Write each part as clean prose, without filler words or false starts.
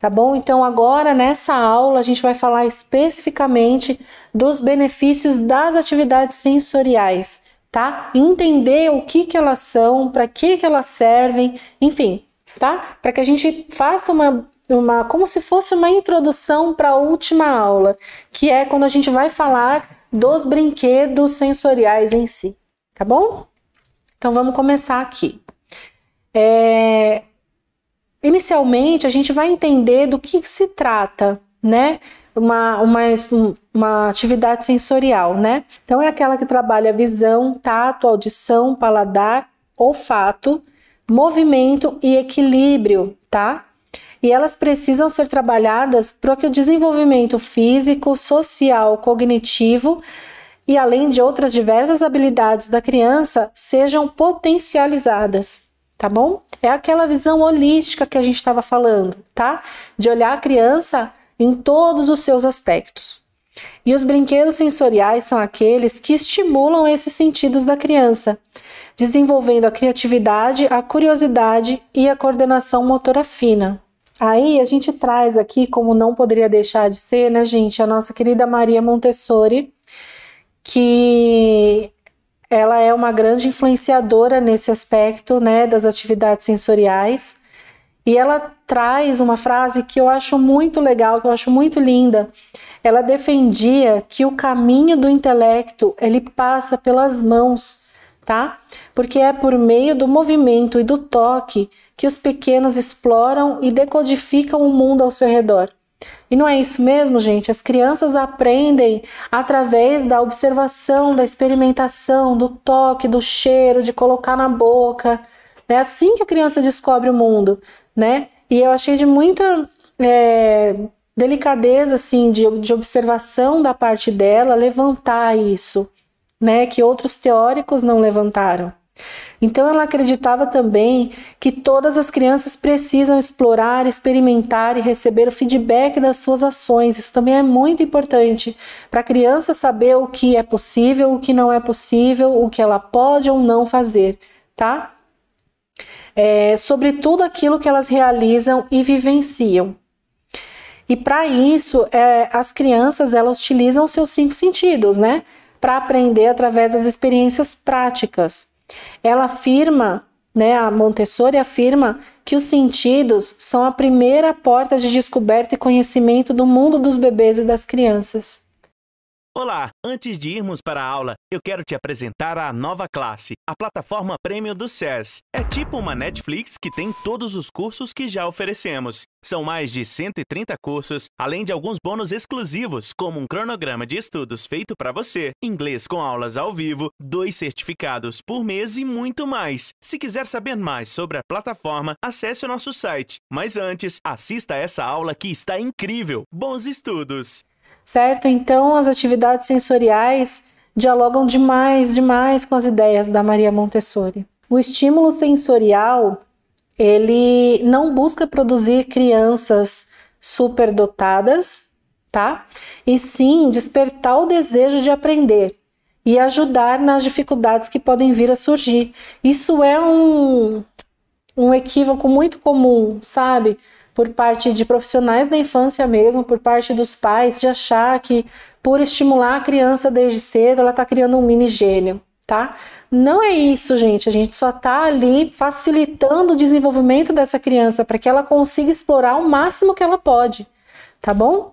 tá bom? Então agora nessa aula a gente vai falar especificamente dos benefícios das atividades sensoriais, tá? Entender o que elas são, para que elas servem, enfim, tá? Para que a gente faça como se fosse uma introdução para a última aula, que é quando a gente vai falar dos brinquedos sensoriais em si, tá bom? Então vamos começar aqui. Inicialmente, a gente vai entender do que se trata, né? Uma atividade sensorial, né? Então, é aquela que trabalha visão, tato, audição, paladar, olfato, movimento e equilíbrio, tá? E elas precisam ser trabalhadas para que o desenvolvimento físico, social, cognitivo e além de outras diversas habilidades da criança sejam potencializadas. Tá bom? É aquela visão holística que a gente estava falando, tá? De olhar a criança em todos os seus aspectos. E os brinquedos sensoriais são aqueles que estimulam esses sentidos da criança, desenvolvendo a criatividade, a curiosidade e a coordenação motora fina. Aí a gente traz aqui, como não poderia deixar de ser, né, gente, a nossa querida Maria Montessori, que ela é uma grande influenciadora nesse aspecto, né, das atividades sensoriais, e ela traz uma frase que eu acho muito legal, que eu acho muito linda. Ela defendia que o caminho do intelecto, ele passa pelas mãos, tá? Porque é por meio do movimento e do toque que os pequenos exploram e decodificam o mundo ao seu redor. E não é isso mesmo, gente? As crianças aprendem através da observação, da experimentação, do toque, do cheiro, de colocar na boca. É assim que a criança descobre o mundo, né? E eu achei de muita delicadeza, assim, de observação da parte dela, levantar isso, né? Que outros teóricos não levantaram. Então ela acreditava também que todas as crianças precisam explorar, experimentar e receber o feedback das suas ações. Isso também é muito importante para a criança saber o que é possível, o que não é possível, o que ela pode ou não fazer, tá? Sobre tudo aquilo que elas realizam e vivenciam. E para isso, as crianças elas utilizam os seus 5 sentidos, né? Para aprender através das experiências práticas. Ela afirma, né, a Montessori afirma que os sentidos são a primeira porta de descoberta e conhecimento do mundo dos bebês e das crianças. Olá! Antes de irmos para a aula, eu quero te apresentar a nova classe, a plataforma Premium do SES. É tipo uma Netflix que tem todos os cursos que já oferecemos. São mais de 130 cursos, além de alguns bônus exclusivos, como um cronograma de estudos feito para você, inglês com aulas ao vivo, 2 certificados por mês e muito mais. Se quiser saber mais sobre a plataforma, acesse o nosso site. Mas antes, assista a essa aula que está incrível. Bons estudos! Certo? Então, as atividades sensoriais dialogam demais com as ideias da Maria Montessori. O estímulo sensorial, ele não busca produzir crianças superdotadas, tá? E sim despertar o desejo de aprender e ajudar nas dificuldades que podem vir a surgir. Isso é um equívoco muito comum, sabe? Por parte de profissionais da infância mesmo, por parte dos pais, de achar que por estimular a criança desde cedo, ela está criando um mini gênio, tá? Não é isso, gente. A gente só está ali facilitando o desenvolvimento dessa criança para que ela consiga explorar o máximo que ela pode, tá bom?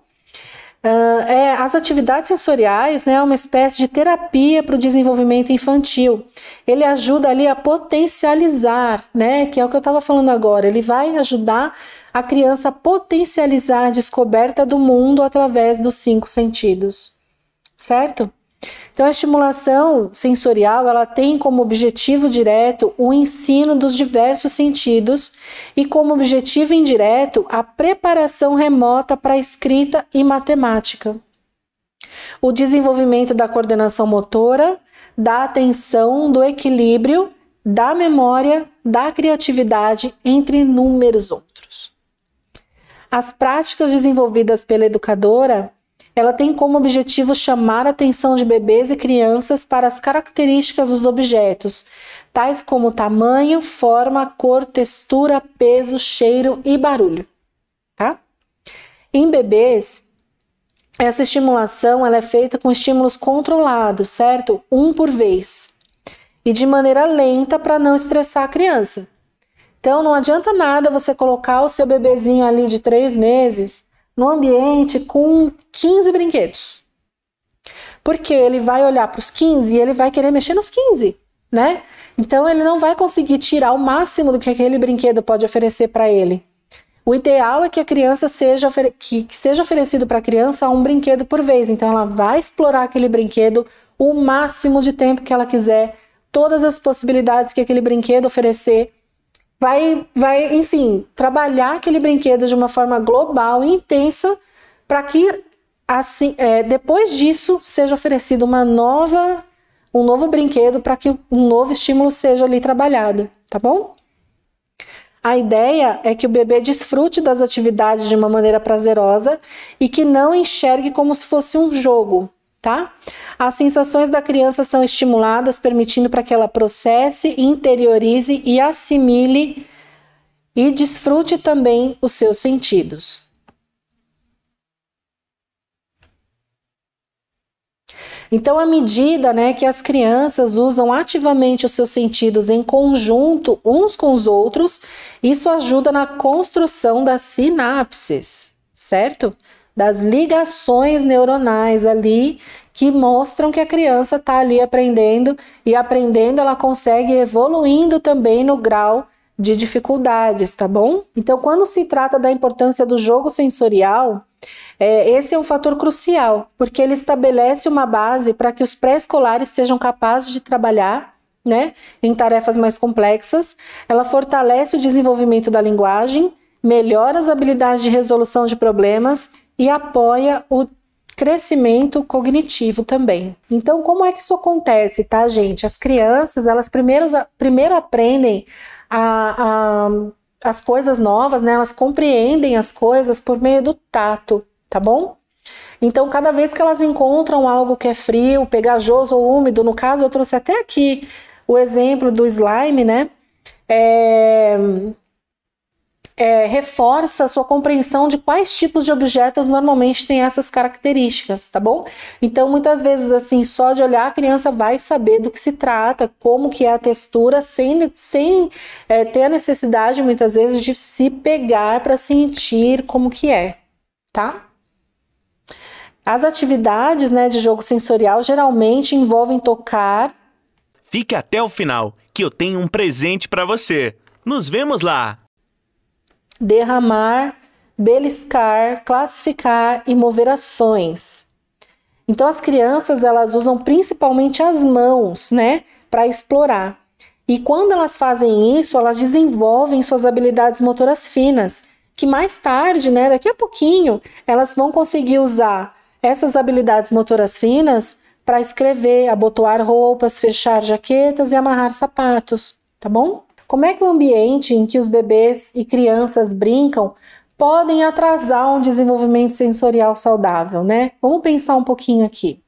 As atividades sensoriais, né, é uma espécie de terapia para o desenvolvimento infantil. Ele ajuda ali a potencializar, né, que é o que eu estava falando agora. Ele vai ajudar a criança a potencializar a descoberta do mundo através dos 5 sentidos, certo? Então, a estimulação sensorial, ela tem como objetivo direto o ensino dos diversos sentidos e como objetivo indireto a preparação remota para a escrita e matemática. O desenvolvimento da coordenação motora, da atenção, do equilíbrio, da memória, da criatividade, entre inúmeros outros. As práticas desenvolvidas pela educadora, ela tem como objetivo chamar a atenção de bebês e crianças para as características dos objetos, tais como tamanho, forma, cor, textura, peso, cheiro e barulho. Tá? Em bebês, essa estimulação ela é feita com estímulos controlados, certo? Um por vez. E de maneira lenta para não estressar a criança. Então, não adianta nada você colocar o seu bebezinho ali de 3 meses no ambiente com 15 brinquedos. Porque ele vai olhar para os 15 e ele vai querer mexer nos 15, né? Então, ele não vai conseguir tirar o máximo do que aquele brinquedo pode oferecer para ele. O ideal é que a criança seja oferecido para a criança um brinquedo por vez. Então, ela vai explorar aquele brinquedo o máximo de tempo que ela quiser, todas as possibilidades que aquele brinquedo oferecer. Vai, enfim, trabalhar aquele brinquedo de uma forma global e intensa para que, assim, depois disso, seja oferecido um novo brinquedo para que um novo estímulo seja ali trabalhado, tá bom? A ideia é que o bebê desfrute das atividades de uma maneira prazerosa e que não enxergue como se fosse um jogo, tá? As sensações da criança são estimuladas, permitindo para que ela processe, interiorize e assimile e desfrute também os seus sentidos. Então, à medida, né, que as crianças usam ativamente os seus sentidos em conjunto uns com os outros, isso ajuda na construção das sinapses, certo? Das ligações neuronais ali que mostram que a criança está ali aprendendo e aprendendo ela consegue ir evoluindo também no grau de dificuldades, tá bom? Então, quando se trata da importância do jogo sensorial, esse é um fator crucial, porque ele estabelece uma base para que os pré-escolares sejam capazes de trabalhar, né, em tarefas mais complexas. Ela fortalece o desenvolvimento da linguagem, melhora as habilidades de resolução de problemas e apoia o crescimento cognitivo também. Então, como é que isso acontece, tá, gente? As crianças, elas primeiro aprendem as coisas novas, né? Elas compreendem as coisas por meio do tato, tá bom? Então, cada vez que elas encontram algo que é frio, pegajoso ou úmido, no caso, eu trouxe até aqui o exemplo do slime, né? Reforça a sua compreensão de quais tipos de objetos normalmente têm essas características, tá bom? Então, muitas vezes, assim, só de olhar, a criança vai saber do que se trata, como que é a textura, sem ter a necessidade, muitas vezes, de se pegar para sentir como que é, tá? As atividades, né, de jogo sensorial geralmente envolvem tocar. Fique até o final, que eu tenho um presente para você. Nos vemos lá! Derramar, beliscar, classificar e mover ações. Então, as crianças, elas usam principalmente as mãos, né, para explorar. E quando elas fazem isso, elas desenvolvem suas habilidades motoras finas, que mais tarde, né, daqui a pouquinho, elas vão conseguir usar essas habilidades motoras finas para escrever, abotoar roupas, fechar jaquetas e amarrar sapatos, tá bom? Como é que o ambiente em que os bebês e crianças brincam podem atrasar um desenvolvimento sensorial saudável, né? Vamos pensar um pouquinho aqui.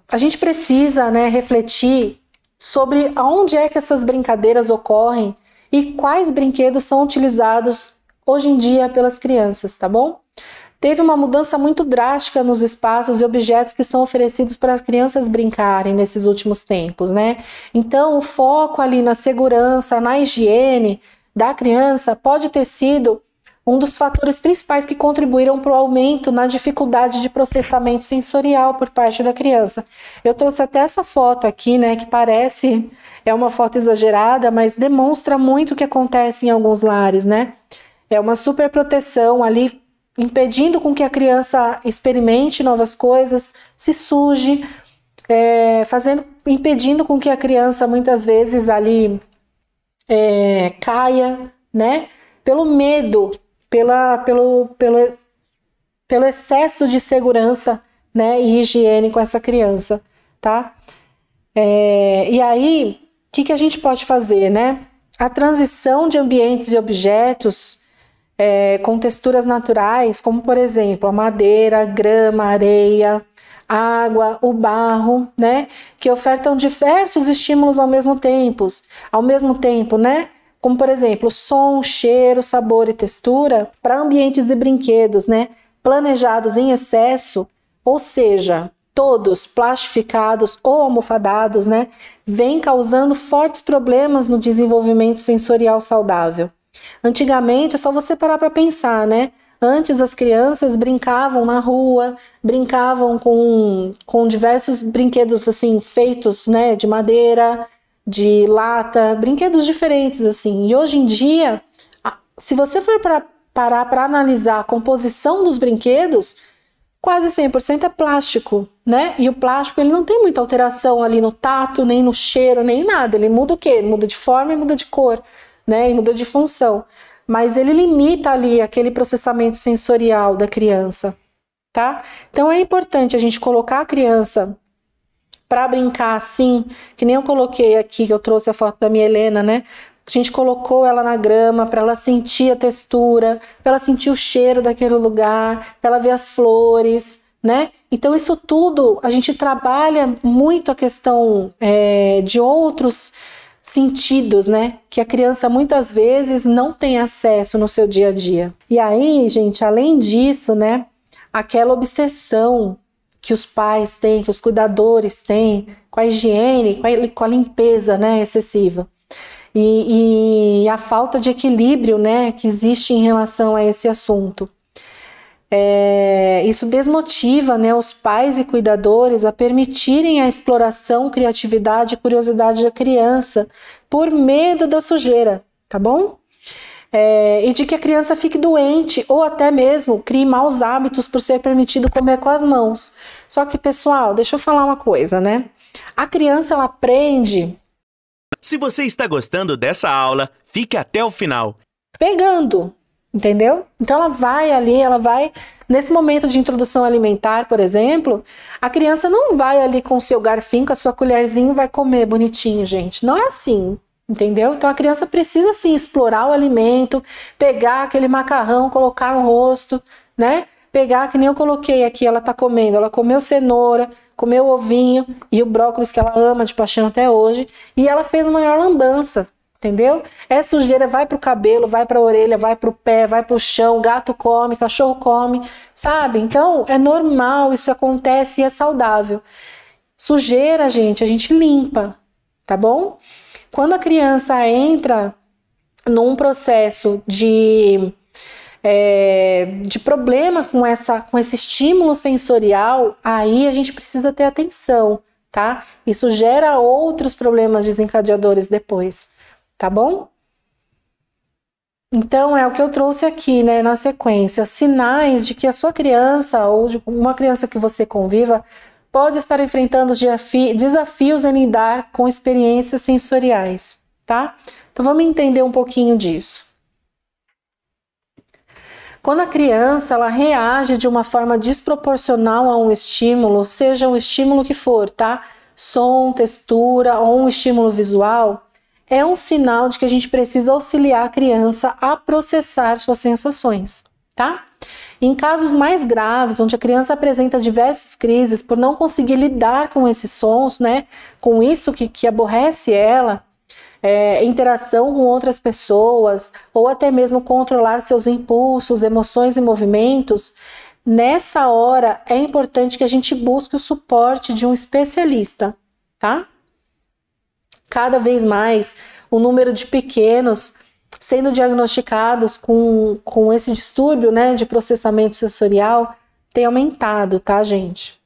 A gente precisa, né, refletir sobre aonde é que essas brincadeiras ocorrem e quais brinquedos são utilizados hoje em dia pelas crianças, tá bom? Teve uma mudança muito drástica nos espaços e objetos que são oferecidos para as crianças brincarem nesses últimos tempos, né? Então, o foco ali na segurança, na higiene da criança pode ter sido um dos fatores principais que contribuíram para o aumento na dificuldade de processamento sensorial por parte da criança. Eu trouxe até essa foto aqui, né, que parece uma foto exagerada, mas demonstra muito o que acontece em alguns lares, né? É uma super proteção ali, impedindo com que a criança experimente novas coisas, se suje, impedindo com que a criança muitas vezes ali caia, né? Pelo medo, pelo excesso de segurança, né, e higiene com essa criança, tá? E aí, o que a gente pode fazer, né? A transição de ambientes e objetos com texturas naturais, como por exemplo a madeira, grama, areia, água, o barro, né, que ofertam diversos estímulos ao mesmo tempo, né, Como, por exemplo, som, cheiro, sabor e textura, para ambientes e brinquedos, né, planejados em excesso, ou seja, todos plastificados ou almofadados, né, vem causando fortes problemas no desenvolvimento sensorial saudável. Antigamente, é só você parar para pensar, né? Antes as crianças brincavam na rua, brincavam com diversos brinquedos assim feitos, né, de madeira, de lata, brinquedos diferentes assim. E hoje em dia, se você for parar para analisar a composição dos brinquedos, quase 100% é plástico, né? E o plástico ele não tem muita alteração ali no tato, nem no cheiro, nem nada. Ele muda o quê? Ele muda de forma e muda de cor, né? E muda de função. Mas ele limita ali aquele processamento sensorial da criança, tá? Então é importante a gente colocar a criança para brincar assim, que nem eu coloquei aqui, que eu trouxe a foto da minha Helena, né? A gente colocou ela na grama para ela sentir a textura, para ela sentir o cheiro daquele lugar, para ela ver as flores, né? Então isso tudo a gente trabalha muito a questão de outros sentidos, né? Que a criança muitas vezes não tem acesso no seu dia a dia. E aí, gente, além disso, né? Aquela obsessão que os pais têm, que os cuidadores têm com a higiene, com a limpeza, né? Excessiva. E a falta de equilíbrio, né? Que existe em relação a esse assunto. Isso desmotiva, né, os pais e cuidadores a permitirem a exploração, criatividade e curiosidade da criança por medo da sujeira, tá bom? E de que a criança fique doente ou até mesmo crie maus hábitos por ser permitido comer com as mãos. Só que, pessoal, deixa eu falar uma coisa, né? A criança, ela aprende... Se você está gostando dessa aula, fique até o final. Pegando. Entendeu? Então ela vai, nesse momento de introdução alimentar, por exemplo, a criança não vai ali com o seu garfinho, com a sua colherzinha e vai comer bonitinho, gente. Não é assim, entendeu? Então a criança precisa sim explorar o alimento, pegar aquele macarrão, colocar no rosto, né? Pegar, que nem eu coloquei aqui, ela tá comendo, ela comeu cenoura, comeu ovinho e o brócolis que ela ama de paixão até hoje, e ela fez uma maior lambança. Entendeu? Sujeira vai pro cabelo, vai pra orelha, vai pro pé, vai pro chão, gato come, cachorro come, sabe? Então, é normal, isso acontece e é saudável. Sujeira, gente, a gente limpa, tá bom? Quando a criança entra num processo de problema com esse estímulo sensorial, aí a gente precisa ter atenção, tá? Isso gera outros problemas desencadeadores depois. Tá bom? Então, é o que eu trouxe aqui, né, na sequência. Sinais de que a sua criança ou de uma criança que você conviva pode estar enfrentando desafios em lidar com experiências sensoriais, tá? Então, vamos entender um pouquinho disso. Quando a criança ela reage de uma forma desproporcional a um estímulo, seja o estímulo que for, tá? Som, textura ou um estímulo visual, é um sinal de que a gente precisa auxiliar a criança a processar suas sensações, tá? Em casos mais graves, onde a criança apresenta diversas crises por não conseguir lidar com esses sons, né? Com isso que aborrece ela, interação com outras pessoas, ou até mesmo controlar seus impulsos, emoções e movimentos, nessa hora é importante que a gente busque o suporte de um especialista, tá? Cada vez mais, o número de pequenos sendo diagnosticados com esse distúrbio, né, de processamento sensorial tem aumentado, tá, gente?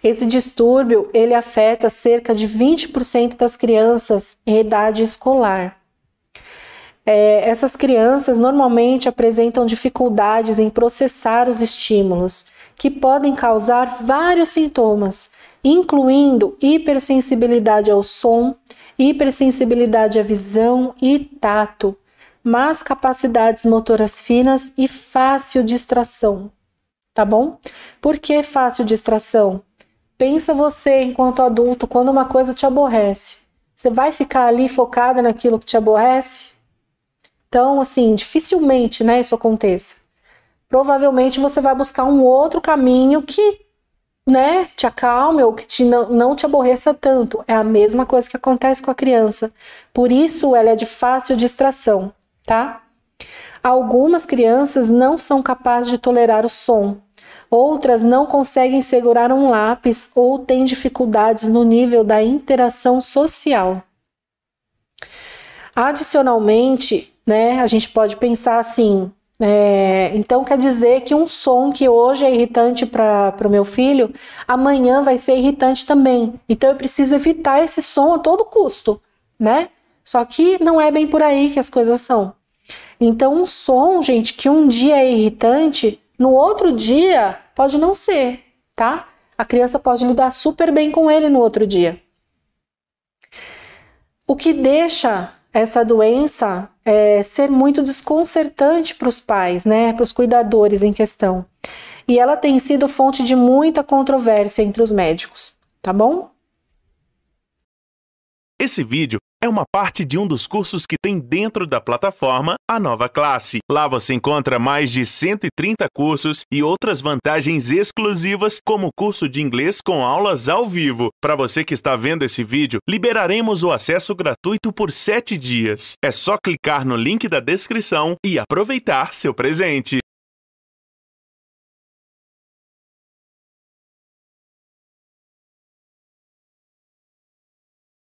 Esse distúrbio, ele afeta cerca de 20% das crianças em idade escolar. Essas crianças normalmente apresentam dificuldades em processar os estímulos, que podem causar vários sintomas, incluindo hipersensibilidade ao som, hipersensibilidade à visão e tato, más capacidades motoras finas e fácil distração, tá bom? Por que fácil distração? Pensa você, enquanto adulto, quando uma coisa te aborrece. Você vai ficar ali focada naquilo que te aborrece? Então, assim, dificilmente, né, isso aconteça. Provavelmente você vai buscar um outro caminho que né, te acalme ou que não te aborreça tanto. É a mesma coisa que acontece com a criança. Por isso ela é de fácil distração, tá? Algumas crianças não são capazes de tolerar o som. Outras não conseguem segurar um lápis ou têm dificuldades no nível da interação social. Adicionalmente, né, a gente pode pensar assim, então quer dizer que um som que hoje é irritante para o meu filho, amanhã vai ser irritante também. Então eu preciso evitar esse som a todo custo, né? Só que não é bem por aí que as coisas são. Então um som, gente, que um dia é irritante, no outro dia pode não ser, tá? A criança pode lidar super bem com ele no outro dia. O que deixa essa doença ser muito desconcertante para os pais, né, para os cuidadores em questão. E ela tem sido fonte de muita controvérsia entre os médicos, tá bom? Esse vídeo é uma parte de um dos cursos que tem dentro da plataforma A Nova Classe. Lá você encontra mais de 130 cursos e outras vantagens exclusivas, como o curso de inglês com aulas ao vivo. Para você que está vendo esse vídeo, liberaremos o acesso gratuito por 7 dias. É só clicar no link da descrição e aproveitar seu presente.